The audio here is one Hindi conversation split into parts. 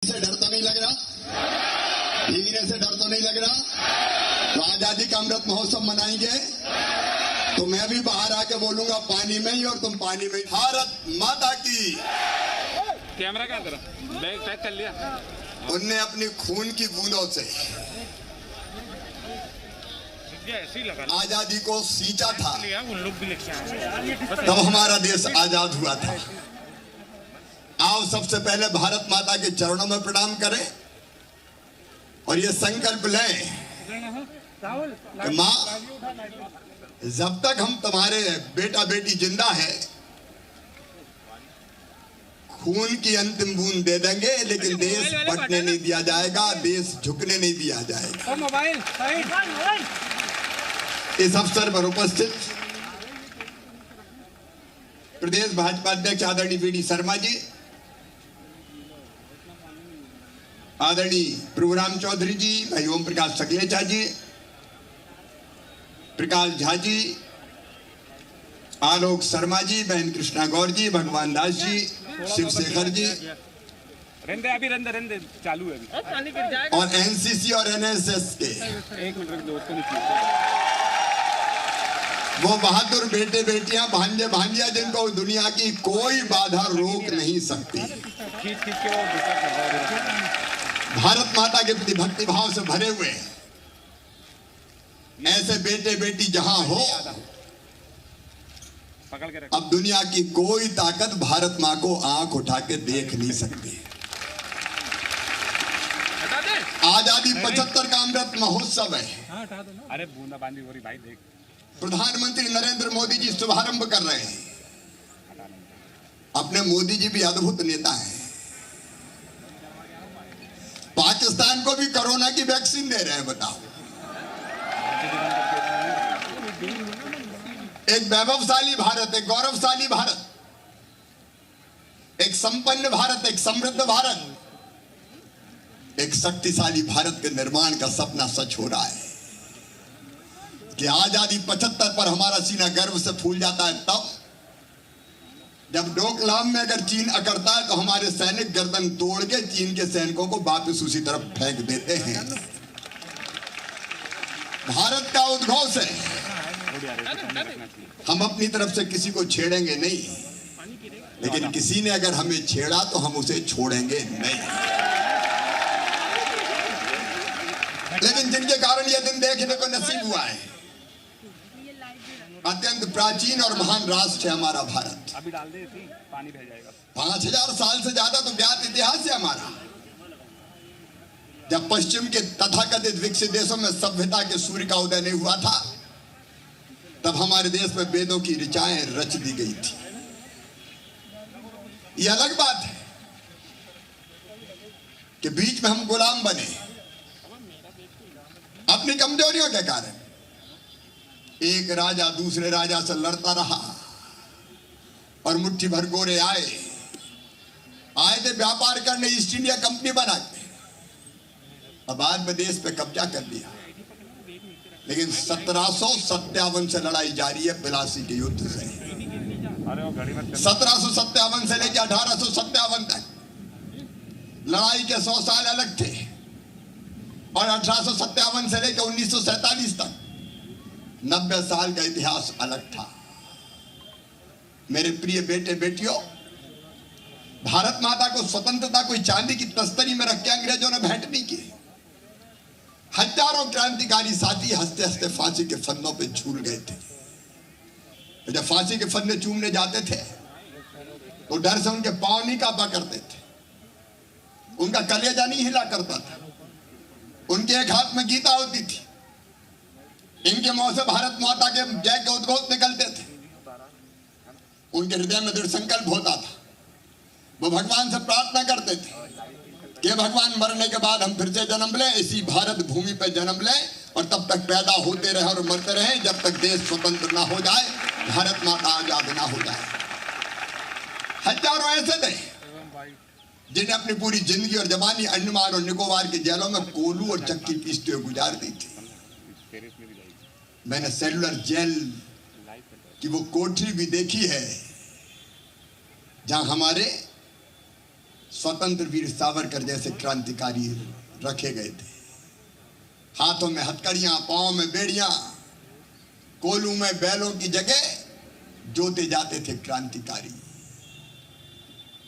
से डर तो नहीं लग रहा? भीगने से डर तो नहीं लग रहा? तो आजादी का अमृत महोत्सव मनाएंगे तो मैं भी बाहर आके बोलूंगा पानी में ही और तुम पानी में ही। भारत माता की। कैमरा क्या तेरा बैग पैक कर लिया? उनने अपनी खून की बूंदों से ऐसे ही लगा आजादी को सींचा था। उन लोग भी लेके आए तब हमारा देश आजाद हुआ था। आओ सबसे पहले भारत माता के चरणों में प्रणाम करें और ये संकल्प लें कि माँ, जब तक हम तुम्हारे बेटा बेटी जिंदा है खून की अंतिम बूंद दे देंगे, लेकिन देश बटने नहीं दिया जाएगा, देश झुकने नहीं दिया जाएगा। मोबाइल इस अवसर पर उपस्थित प्रदेश भाजपा अध्यक्ष आदरणीय वी डी शर्मा जी, आदरणीय प्रभुराम चौधरी जी, भाई ओम प्रकाश सकलेचा जी, प्रकाश झा जी, आलोक शर्मा जी, बहन कृष्णा गौर जी, भगवान दास जी, शिवशेखर जी, रंदे चालू है अभी। और एनसीसी और एनएसएस के एक मिनट दोस्तों ने वो बहादुर बेटे बेटियां, भांजे भांजिया जिनको दुनिया की कोई बाधा रोक नहीं सकती। खींच के वो भारत माता के प्रति भक्ति भाव से भरे हुए ऐसे बेटे बेटी जहां हो, पकड़ के अब दुनिया की कोई ताकत भारत मां को आंख उठा के देख नहीं सकती। आजादी 75 का अमृत महोत्सव है। अरे बूंदा बांदी हो रही भाई, देख प्रधानमंत्री नरेंद्र मोदी जी शुभारंभ कर रहे हैं। अपने मोदी जी भी अद्भुत नेता हैं। पाकिस्तान को भी कोरोना की वैक्सीन दे रहे हैं। बताओ, एक वैभवशाली भारत, एक गौरवशाली भारत, एक संपन्न भारत, एक समृद्ध भारत, एक शक्तिशाली भारत के निर्माण का सपना सच हो रहा है कि आजादी 75 पर हमारा सीना गर्व से फूल जाता है। तब जब डोकलाम में अगर चीन अकड़ता है तो हमारे सैनिक गर्दन तोड़ के चीन के सैनिकों को वापस उसी तरफ फेंक देते हैं। भारत का उद्घोष है, हम अपनी तरफ से किसी को छेड़ेंगे नहीं, लेकिन किसी ने अगर हमें छेड़ा तो हम उसे छोड़ेंगे नहीं। लेकिन जिनके कारण यह दिन देखने को नसीब हुआ है, अत्यंत प्राचीन और महान राष्ट्र है हमारा भारत। अभी डाल दे, पानी बह जाएगा। 5000 साल से ज्यादा तो ज्ञात इतिहास है हमारा। जब पश्चिम के तथाकथित विकसित देशों में सभ्यता के सूर्य का उदय नहीं हुआ था, तब हमारे देश में वेदों की ऋचाएं रच दी गई थी। यह अलग बात है कि बीच में हम गुलाम बने अपनी कमजोरियों के कारण। एक राजा दूसरे राजा से लड़ता रहा और मुट्ठी भर गोरे आए थे व्यापार करने, ईस्ट इंडिया कंपनी बना के, और बाद में देश पे कब्जा कर लिया। लेकिन 1757 से लड़ाई जारी है, प्लासी के युद्ध से। 1757 से लेकर 1857 तक लड़ाई के 100 साल अलग थे, और 1857 से लेकर 1947 तक 90 साल का इतिहास अलग था। मेरे प्रिय बेटे बेटियों, भारत माता को स्वतंत्रता कोई चांदी की तस्तरी में रख के अंग्रेजों ने भेंट नहीं की। हजारों क्रांतिकारी साथी हंसते हंसते फांसी के फंदों पे झूल गए थे। जब फांसी के फंदे चूमने जाते थे तो डर से उनके पांव नहीं कांपा करते थे, उनका कलेजा नहीं हिला करता था, उनके एक हाथ में गीता होती थी, इनके मुंह से भारत माता के जय के उद्घोष निकलते थे, उनके हृदय में दृढ़ संकल्प होता था। वो भगवान से प्रार्थना करते थे कि भगवान मरने के बाद हम फिर से जन्म लें, इसी भारत भूमि पर जन्म लें, और तब तक पैदा होते रहे और मरते रहे जब तक देश स्वतंत्र ना हो जाए, भारत माता आजाद ना हो जाए। हजारों ऐसे थे जिन्हें अपनी पूरी जिंदगी और जवानी अंडमान और निकोबार की जेलों में कोलू और चक्की पीसते हुए गुजार दी थी। मैंने सेलुलर जेल की वो कोठरी भी देखी है जहां हमारे स्वतंत्र वीर सावरकर जैसे क्रांतिकारी रखे गए थे। हाथों में हथकड़ियां, पांव में बेड़ियां, कोलू में बैलों की जगह जोते जाते थे क्रांतिकारी।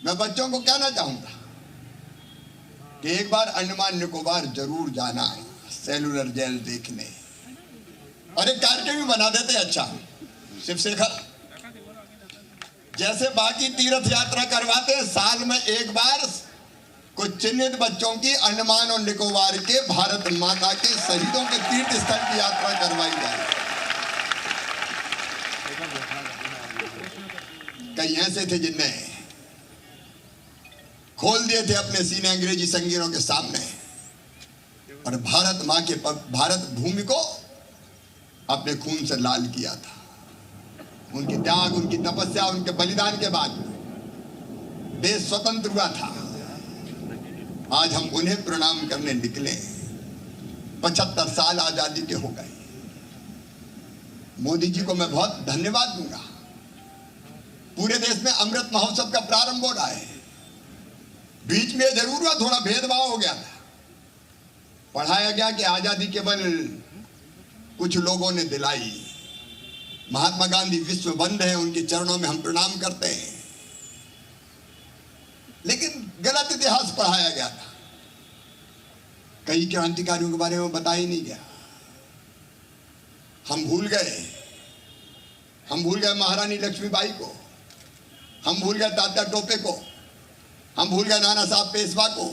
मैं बच्चों को कहना चाहूंगा कि एक बार अंडमान निकोबार जरूर जाना है सेलुलर जेल देखने, और एक कार्यक्रम भी बना देते। अच्छा शिवशेखर, जैसे बाकी तीर्थ यात्रा करवाते हैं, साल में एक बार कुछ चिन्हित बच्चों की अंडमान और निकोबार के भारत माता के शहीदों के तीर्थ स्थल की यात्रा करवाई जाए। कई ऐसे थे जिनने खोल दिए थे अपने सीने अंग्रेजी संगीनों के सामने और भारत मां के भारत भूमि को अपने खून से लाल किया था। उनकी त्याग, उनकी तपस्या, उनके बलिदान के बाद देश स्वतंत्र हुआ था। आज हम उन्हें प्रणाम करने निकले। 75 साल आजादी के हो गए। मोदी जी को मैं बहुत धन्यवाद दूंगा। पूरे देश में अमृत महोत्सव का प्रारंभ हो रहा है। बीच में जरूर हुआ, थोड़ा भेदभाव हो गया था। पढ़ाया गया कि आजादी केवल कुछ लोगों ने दिलाई। महात्मा गांधी विश्व बंद है, उनके चरणों में हम प्रणाम करते हैं। लेकिन गलत इतिहास पढ़ाया गया था। कई क्रांतिकारियों के बारे में बताया ही नहीं गया। हम भूल गए महारानी लक्ष्मीबाई को, हम भूल गए तात्या टोपे को, हम भूल गए नाना साहब पेशवा को,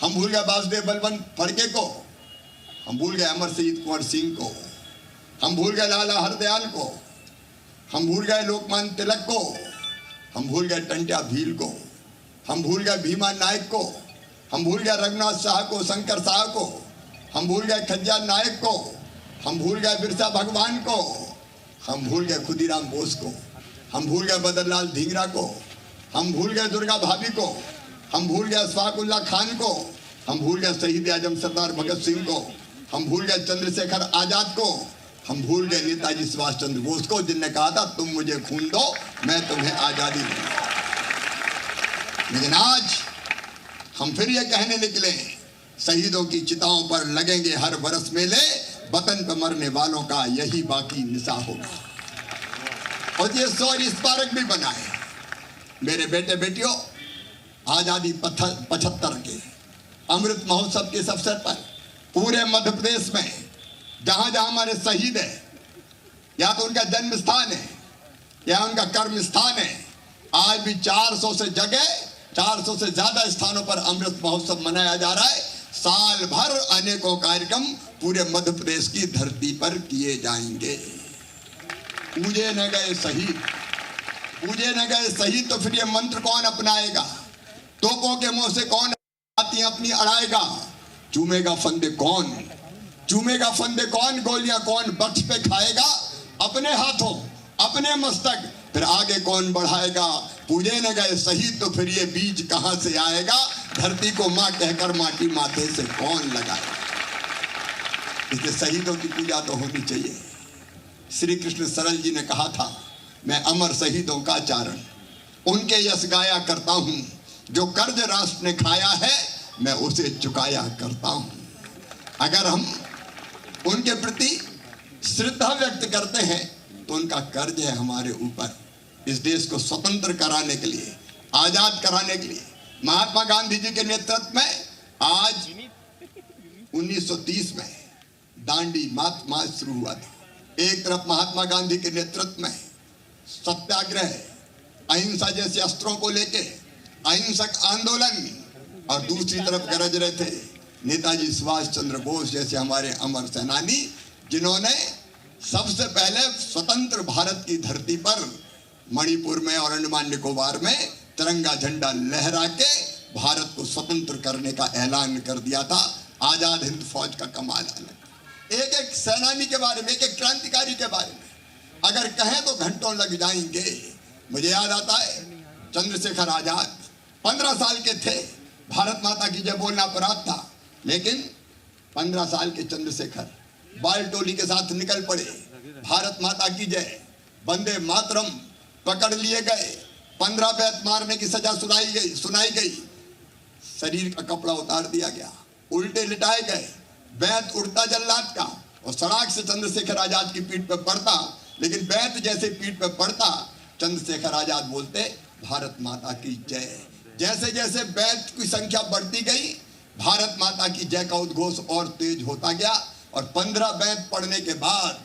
हम भूल गए वासुदेव बलवंत फड़के को, हम भूल गए अमर शहीद कुंवर सिंह को, हम भूल गए लाला हरदयाल को, हम भूल गए लोकमान्य तिलक को, हम भूल गए टंट्या भील को, हम भूल गए भीमा नायक को, हम भूल गए रघुनाथ शाह को, शंकर शाह को, हम भूल गए खज्जार नायक को, हम भूल गए बिरसा भगवान को, हम भूल गए खुदीराम बोस को, हम भूल गए बदरलाल ढींगरा को, हम भूल गए दुर्गा भाभी को, हम भूल गए अशफाकुल्ला खान को, हम भूल गए शहीद आजम सरदार भगत सिंह को, हम भूल गए चंद्रशेखर आजाद को, हम भूल गए नेताजी सुभाष चंद्र बोस को, जिनने कहा था तुम मुझे खून दो मैं तुम्हें आजादी दूंगा। लेकिन आज हम फिर ये कहने निकले, शहीदों की चिताओं पर लगेंगे हर बरस मेले, वतन पर मरने वालों का यही बाकी निशा होगा। और ये 100 स्मारक भी बनाए। मेरे बेटे बेटियों, आजादी 75 के अमृत महोत्सव के इस अवसर पर पूरे मध्य प्रदेश में जहां जहां हमारे शहीद है, या तो उनका जन्म स्थान है या उनका कर्म स्थान है, आज भी 400 से ज्यादा स्थानों पर अमृत महोत्सव मनाया जा रहा है। साल भर अनेकों कार्यक्रम पूरे मध्य प्रदेश की धरती पर किए जाएंगे। पूजे न गए शहीद, तो फिर ये मंत्र कौन अपनाएगा? तोपों के मुंह से कौन बातियां अपनी अड़ाएगा? चूमेगा फंदे कौन, गोलियां कौन बख्श पे खाएगा? अपने हाथों अपने मस्तक फिर आगे कौन बढ़ाएगा? पूजे न गए शहीद, तो फिर ये बीज कहां से आएगा? धरती को मां कहकर माटी माथे से कौन लगाएगा? इसलिए शहीदों की पूजा तो होनी चाहिए। श्री कृष्ण सरल जी ने कहा था, मैं अमर शहीदों का चारण उनके यश गाया करता हूं, जो कर्ज राष्ट्र ने खाया है मैं उसे चुकाया करता हूं। अगर हम उनके प्रति श्रद्धा व्यक्त करते हैं तो उनका कर्ज है हमारे ऊपर। इस देश को स्वतंत्र कराने के लिए, आजाद कराने के लिए महात्मा गांधी जी के नेतृत्व में आज 1930 में दांडी मार्च शुरू हुआ था। एक तरफ महात्मा गांधी के नेतृत्व में सत्याग्रह, अहिंसा जैसे अस्त्रों को लेके अहिंसक आंदोलन, और दूसरी तरफ गरज रहे थे नेताजी सुभाष चंद्र बोस जैसे हमारे अमर सेनानी, जिन्होंने सबसे पहले स्वतंत्र भारत की धरती पर मणिपुर में और अंडमान निकोबार में तिरंगा झंडा लहरा के भारत को स्वतंत्र करने का ऐलान कर दिया था। आजाद हिंद फौज का कमाल अलग। एक एक सेनानी के बारे में, एक एक क्रांतिकारी के बारे में अगर कहें तो घंटों लग जाएंगे। मुझे याद आता है चंद्रशेखर आजाद 15 साल के थे, भारत माता की जय बोलना अपराध था, लेकिन 15 साल के चंद्रशेखर बाल टोली के साथ निकल पड़े, भारत माता की जय, वंदे मातरम, पकड़ लिए गए, 15 बैत मारने की सजा सुनाई गई, शरीर का कपड़ा उतार दिया गया, उल्टे लिटाए गए, बैत उड़ता जल्लाद का, और सड़ाक से चंद्रशेखर आजाद की पीठ पर पड़ता, लेकिन बैत जैसे पीठ पर पड़ता चंद्रशेखर आजाद बोलते भारत माता की जय। जैसे जैसे बैत की संख्या बढ़ती गई, भारत माता की जय का उद्घोष और तेज होता गया, और 15 बैत पढ़ने के बाद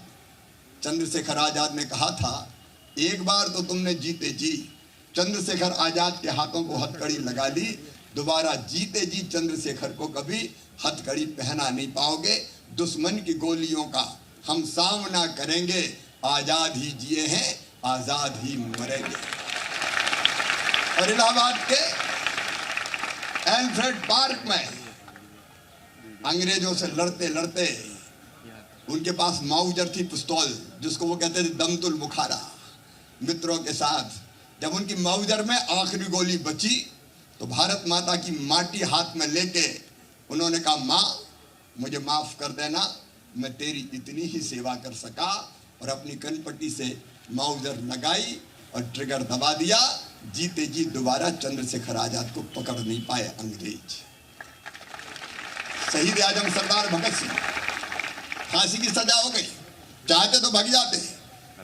चंद्रशेखर आजाद ने कहा था, एक बार तो तुमने जीते जी चंद्रशेखर आजाद के हाथों को हथकड़ी लगा ली, दोबारा जीते जी चंद्रशेखर को कभी हथकड़ी पहना नहीं पाओगे। दुश्मन की गोलियों का हम सामना करेंगे, आजाद ही जिए हैं आजाद ही मरेंगे। और इलाहाबाद के एल्फ्रेड पार्क में अंग्रेजों से लड़ते लड़ते उनके पास माउजर थी, पिस्तौल, जिसको वो कहते थे दमतुल बुखारा। मित्रों के साथ जब उनकी माउजर में आखिरी गोली बची तो भारत माता की माटी हाथ में लेके उन्होंने कहा, माँ मुझे माफ कर देना, मैं तेरी इतनी ही सेवा कर सका, और अपनी कनपट्टी से माउजर लगाई और ट्रिगर दबा दिया। जीते जी दोबारा चंद्रशेखर आजाद को पकड़ नहीं पाए अंग्रेज। शहीद आजम सरदार भगत सिंह, फांसी की सजा हो गई, चाहते तो भाग जाते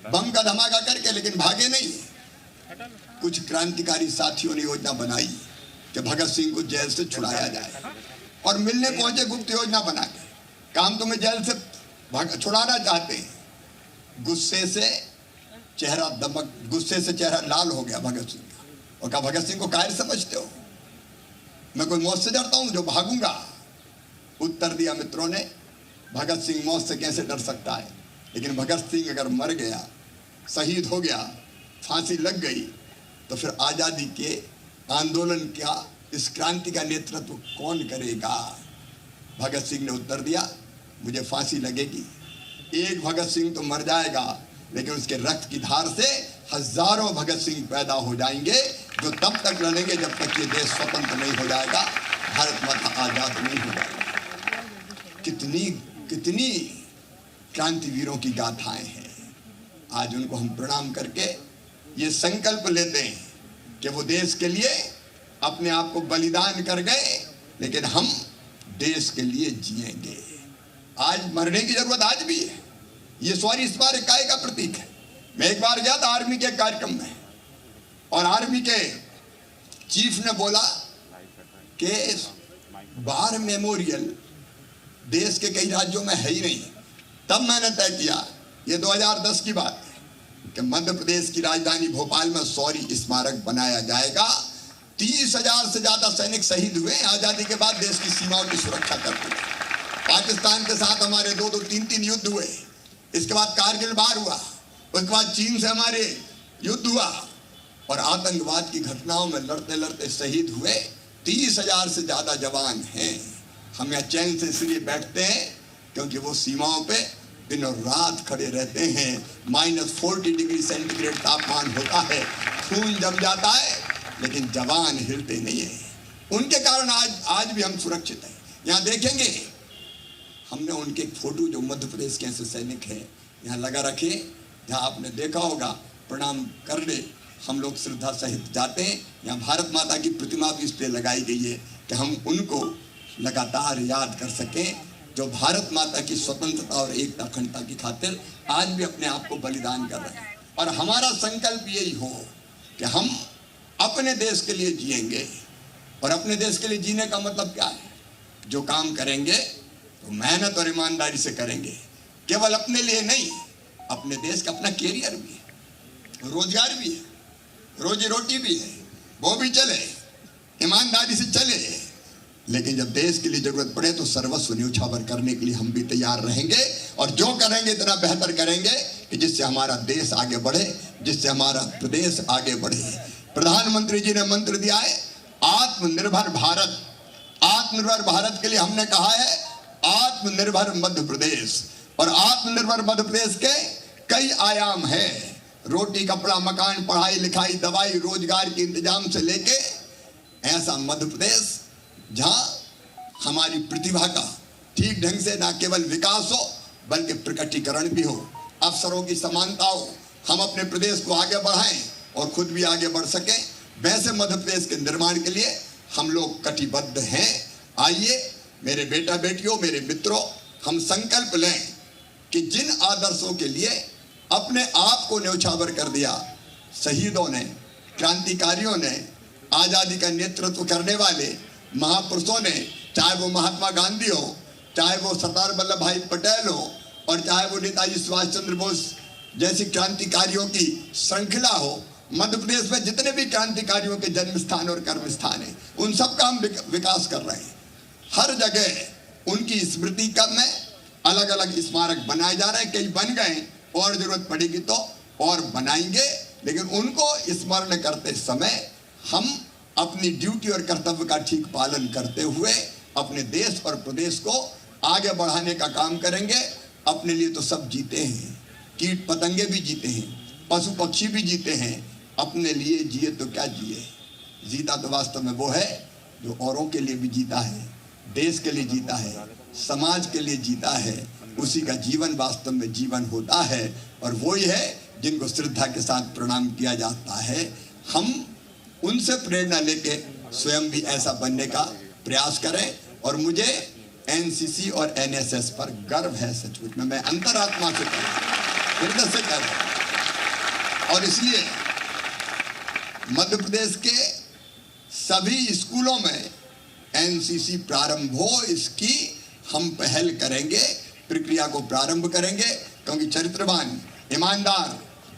बम का धमाका करके, लेकिन भागे नहीं। कुछ क्रांतिकारी साथियों ने योजना बनाई कि भगत सिंह को जेल से छुड़ाया जाए, और मिलने पहुंचे गुप्त योजना बना के, काम तुम्हें जेल से छुड़ाना चाहते हैं। गुस्से से चेहरा लाल हो गया भगत सिंह का, और कहा, भगत सिंह को कायर समझते हो? मैं कोई मौत से डरता हूं जो भागूंगा? उत्तर दिया मित्रों ने, भगत सिंह मौत से कैसे डर सकता है, लेकिन भगत सिंह अगर मर गया, शहीद हो गया, फांसी लग गई, तो फिर आजादी के आंदोलन का, इस क्रांति का नेतृत्व कौन करेगा? भगत सिंह ने उत्तर दिया, मुझे फांसी लगेगी, एक भगत सिंह तो मर जाएगा, लेकिन उसके रक्त की धार से हजारों भगत सिंह पैदा हो जाएंगे, जो तब तक लड़ेंगे जब तक ये देश स्वतंत्र नहीं हो जाएगा, भारत माता आजाद नहीं हो जाएगी। कितनी कितनी क्रांतिवीरों की गाथाएं हैं। आज उनको हम प्रणाम करके ये संकल्प लेते हैं कि वो देश के लिए अपने आप को बलिदान कर गए, लेकिन हम देश के लिए जिएंगे। आज मरने की जरूरत आज भी है। ये सॉरी इस बार इकाई का प्रतीक है। मैं एक बार गया था आर्मी के कार्यक्रम में, और आर्मी के चीफ ने बोला कि वार मेमोरियल देश के कई राज्यों में है ही नहीं। तब मैंने तय किया, ये 2010 की बात है, कि मध्य प्रदेश की राजधानी भोपाल में शौर्य स्मारक बनाया जाएगा। 30,000 से ज्यादा सैनिक शहीद हुए आजादी के बाद देश की सीमाओं की सुरक्षा करते हुए। पाकिस्तान के साथ हमारे 2-2, 3-3 युद्ध हुए। इसके बाद कारगिल वार हुआ, उसके बाद चीन से हमारे युद्ध हुआ, और आतंकवाद की घटनाओं में लड़ते लड़ते शहीद हुए 30,000 से ज्यादा जवान हैं। हम यहाँ चैन से इसलिए बैठते हैं क्योंकि वो सीमाओं पे दिनों रात खड़े रहते हैं। -40 डिग्री सेंटीग्रेड तापमान होता है, खून जम जाता है, लेकिन जवान हिलते नहीं है। उनके कारण आज भी हम सुरक्षित हैं। यहाँ देखेंगे, हमने उनके फोटो जो मध्य प्रदेश के ऐसे सैनिक हैं यहाँ लगा रखे, जहाँ आपने देखा होगा प्रणाम करने हम लोग श्रद्धा सहित जाते हैं। यहाँ भारत माता की प्रतिमा भी इसलिए लगाई गई है कि हम उनको लगातार याद कर सकें, जो भारत माता की स्वतंत्रता और एकता अखंडता की खातिर आज भी अपने आप को बलिदान कर रहे हैं। और हमारा संकल्प यही हो कि हम अपने देश के लिए जिएंगे। और अपने देश के लिए जीने का मतलब क्या है? जो काम करेंगे तो मेहनत और ईमानदारी से करेंगे, केवल अपने लिए नहीं, अपने देश का अपना कैरियर भी है, रोजगार भी है, रोजी रोटी भी है, वो भी चले, ईमानदारी से चले। लेकिन जब देश के लिए जरूरत पड़े तो सर्वस्व न्यौछावर करने के लिए हम भी तैयार रहेंगे, और जो करेंगे इतना बेहतर करेंगे कि जिससे हमारा देश आगे बढ़े, जिससे हमारा प्रदेश आगे बढ़े। प्रधानमंत्री जी ने मंत्र दिया है आत्मनिर्भर भारत। आत्मनिर्भर भारत के लिए हमने कहा है आत्मनिर्भर मध्य प्रदेश। और आत्मनिर्भर मध्य प्रदेश के कई आयाम हैं, रोटी कपड़ा मकान पढ़ाई लिखाई दवाई रोजगार के इंतजाम से लेके ऐसा मध्य प्रदेश जहां हमारी प्रतिभा का ठीक ढंग से न केवल विकास हो बल्कि प्रकटीकरण भी हो, अवसरों की समानता हो, हम अपने प्रदेश को आगे बढ़ाएं और खुद भी आगे बढ़ सकें। वैसे मध्य प्रदेश के निर्माण के लिए हम लोग कटिबद्ध हैं। आइए मेरे बेटा बेटियों, मेरे मित्रों, हम संकल्प लें कि जिन आदर्शों के लिए अपने आप को न्यौछावर कर दिया शहीदों ने, क्रांतिकारियों ने, आज़ादी का नेतृत्व करने वाले महापुरुषों ने, चाहे वो महात्मा गांधी हो, चाहे वो सरदार वल्लभ भाई पटेल हो, और चाहे वो नेताजी सुभाष चंद्र बोस जैसी क्रांतिकारियों की श्रृंखला हो। मध्य प्रदेश में जितने भी क्रांतिकारियों के जन्म स्थान और कर्म स्थान है, उन सब का हम विकास कर रहे हैं। हर जगह उनकी स्मृति का में अलग अलग स्मारक बनाए जा रहे हैं। कई बन गए, और जरूरत पड़ेगी तो और बनाएंगे। लेकिन उनको स्मरण करते समय हम अपनी ड्यूटी और कर्तव्य का ठीक पालन करते हुए अपने देश और प्रदेश को आगे बढ़ाने का काम करेंगे। अपने लिए तो सब जीते हैं, कीट पतंगे भी जीते हैं, पशु पक्षी भी जीते हैं। अपने लिए जिए तो क्या जिए, जीता तो वास्तव में वो है जो औरों के लिए भी जीता है, देश के लिए जीता है, समाज के लिए जीता है। उसी का जीवन वास्तव में जीवन होता है, और वही है जिनको श्रद्धा के साथ प्रणाम किया जाता है। हम उनसे प्रेरणा लेके स्वयं भी ऐसा बनने का प्रयास करें। और मुझे एनसीसी और एनएसएस पर गर्व है, सचमुच में मैं अंतरात्मा से कह रहा हूं, हृदय से कह रहा हूं। और इसलिए मध्य प्रदेश के सभी स्कूलों में एनसीसी प्रारंभ हो, इसकी हम पहल करेंगे, प्रक्रिया को प्रारंभ करेंगे। क्योंकि चरित्रवान, ईमानदार,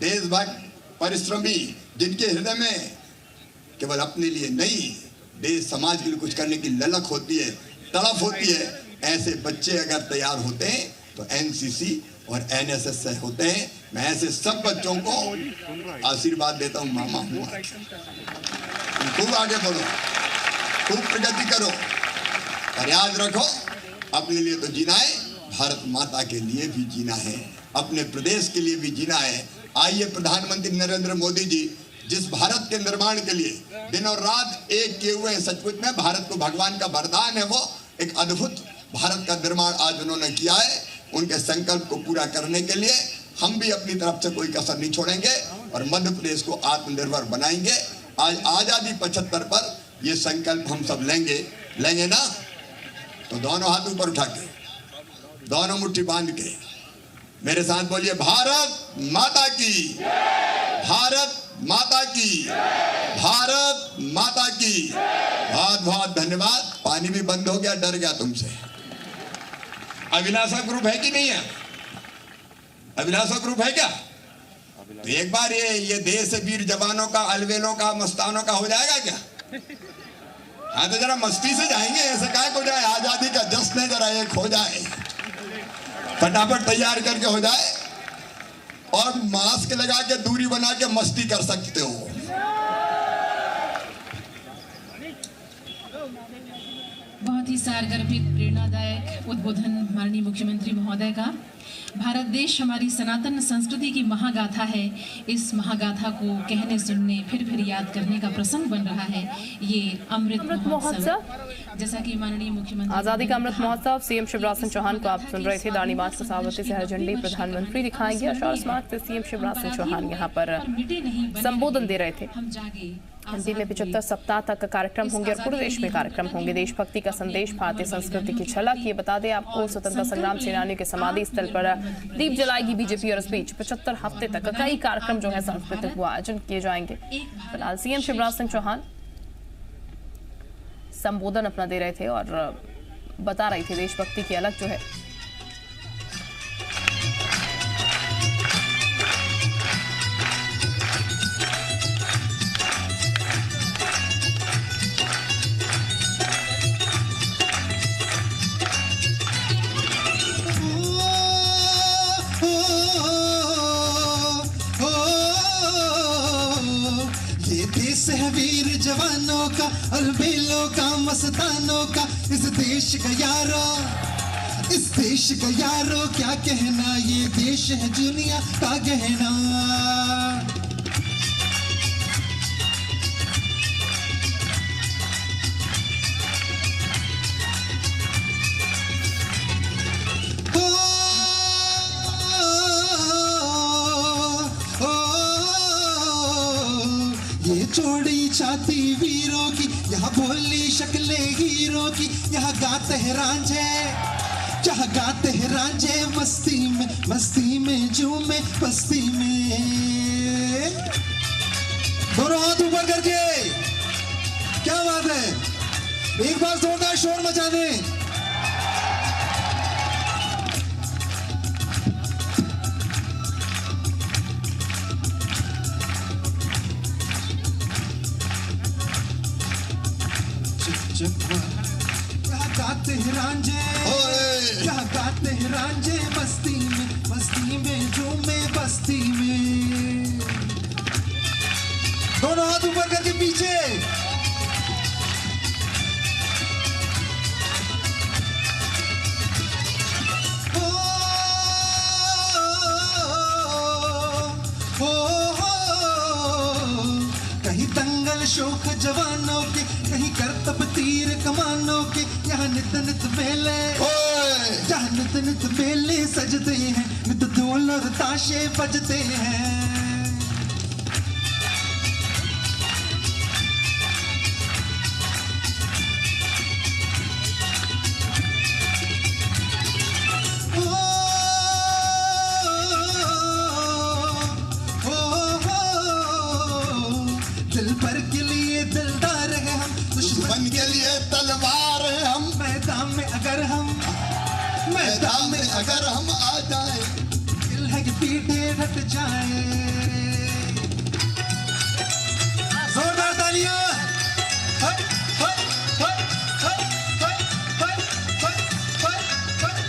देशभक्त, परिश्रमी, जिनके हृदय में केवल अपने लिए नहीं, देश समाज के लिए कुछ करने की ललक होती है, तड़प होती है, ऐसे बच्चे अगर तैयार होते हैं तो एनसीसी और एनएसएस से होते हैं। मैं ऐसे सब बच्चों को आशीर्वाद देता हूँ, मामा हूँ, खूब आगे बढ़ो, खूब प्रगति करो, और याद रखो अपने लिए तो जीना है, भारत माता के लिए भी जीना है, अपने प्रदेश के लिए भी जीना है। आइए प्रधानमंत्री नरेंद्र मोदी जी जिस भारत के निर्माण के लिए दिन और रात एक किए हुए हैं, सचमुच में भारत को भगवान का वरदान है। वो एक अद्भुत भारत का निर्माण आज उन्होंने किया है। उनके संकल्प को पूरा करने के लिए हम भी अपनी तरफ से कोई कसर नहीं छोड़ेंगे और मध्य प्रदेश को आत्मनिर्भर बनाएंगे। आज आजादी 75 पर ये संकल्प हम सब लेंगे ना, तो दोनों हाथ ऊपर उठा के, दोनों मुट्ठी बांध के मेरे साथ बोलिए, भारत माता की, भारत माता की, भारत माता की। बहुत बहुत धन्यवाद। पानी भी बंद हो गया, डर गया तुमसे। अभिलाषा ग्रुप है कि नहीं है? अभिलाषा ग्रुप है क्या? तो एक बार ये देश वीर जवानों का, अलवेलों का, मस्तानों का हो जाएगा क्या? हाँ तो जरा मस्ती से जाएंगे, ऐसे क्या हो जाए, आजादी का जश्न जरा एक हो जाए, फटाफट तैयार करके हो जाए, और मास्क लगा के दूरी बना के मस्ती कर सकते हो। बहुत ही सारगर्भित, प्रेरणादायक उद्बोधन माननीय मुख्यमंत्री महोदय का। भारत देश हमारी सनातन संस्कृति की महागाथा है। इस महागाथा को कहने, सुनने, फिर याद करने का प्रसंग बन रहा है ये अमृत महोत्सव। जैसा कि माननीय मुख्यमंत्री आजादी का अमृत महोत्सव, सीएम शिवराज सिंह चौहान को आप सुन रहे थे। दानी मार्च साबरमती से हर झंडे प्रधानमंत्री दिखाएंगे। अशार स्मारक से सीएम शिवराज सिंह चौहान यहाँ पर संबोधन दे रहे थे। हिंदी में 75 सप्ताह तक कार्यक्रम होंगे और पूरे देश में कार्यक्रम होंगे। देशभक्ति का संदेश, भारतीय संस्कृति की झलक। ये बता दें आपको, स्वतंत्रता संग्राम सेनानियों के समाधि स्थल पर दीप जलाएगी बीजेपी और इस बीच 75 हफ्ते तक कई कार्यक्रम जो है सांस्कृतिक वो आयोजन किए जाएंगे। फिलहाल सीएम शिवराज सिंह चौहान संबोधन अपना दे रहे थे और बता रही थी देशभक्ति की अलग जो है। वीर जवानों का और बेलों का, मस्तानों का, इस देश का यारो, इस देश का यारो क्या कहना, ये देश है दुनिया का गहना। चौड़ी छाती वीरों की, यहाँ बोली शक्ले हीरों की, यहाँ गाते हैं रांझे, जहाँ गाते हैं रांझे मस्ती में झूमे बस्ती में। दोनों हाथ ऊपर करके, क्या बात है, एक बार जोरदार शोर मचा दें। यहाँ गाते हैं रांझे, यहाँ गाते हैं रांझे मस्ती में झूमे बस्ती में। दोनों हाथ ऊपर करके पीछे, कहीं दंगल शोक जवानों के, कहीं करतब तीर कमानों के, यहाँ नित नित मेले, जहाँ नित नित मेले सजते हैं, नित ढोल और ताशे बजते हैं। दिल पर के लिए दिलदार है हम, दुश्मन के लिए तलवार है हम। मैदान में अगर हम आ जाए, दिल है कि पीठे हट जाए। जोरदार तालियां।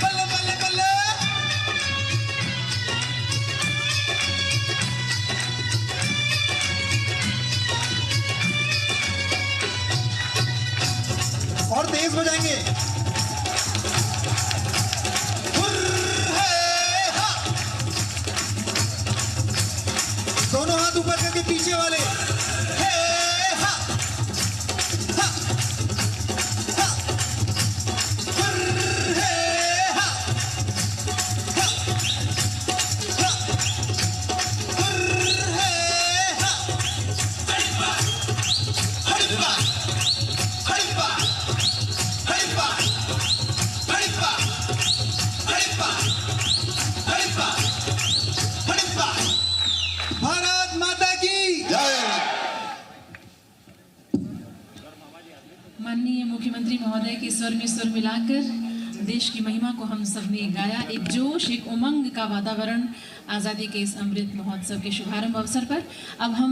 बल्ले बल्ले बल्ले। और तेज बजाएंगे। दोनों हाथ ऊपर करके पीछे वाले, भारत माता की जय। माननीय मुख्यमंत्री महोदय के स्वर में स्वर मिलाकर देश की महिमा को हम सब ने गाया। एक जोश, एक उमंग का वातावरण आज़ादी के इस अमृत महोत्सव के शुभारंभ अवसर पर। अब हम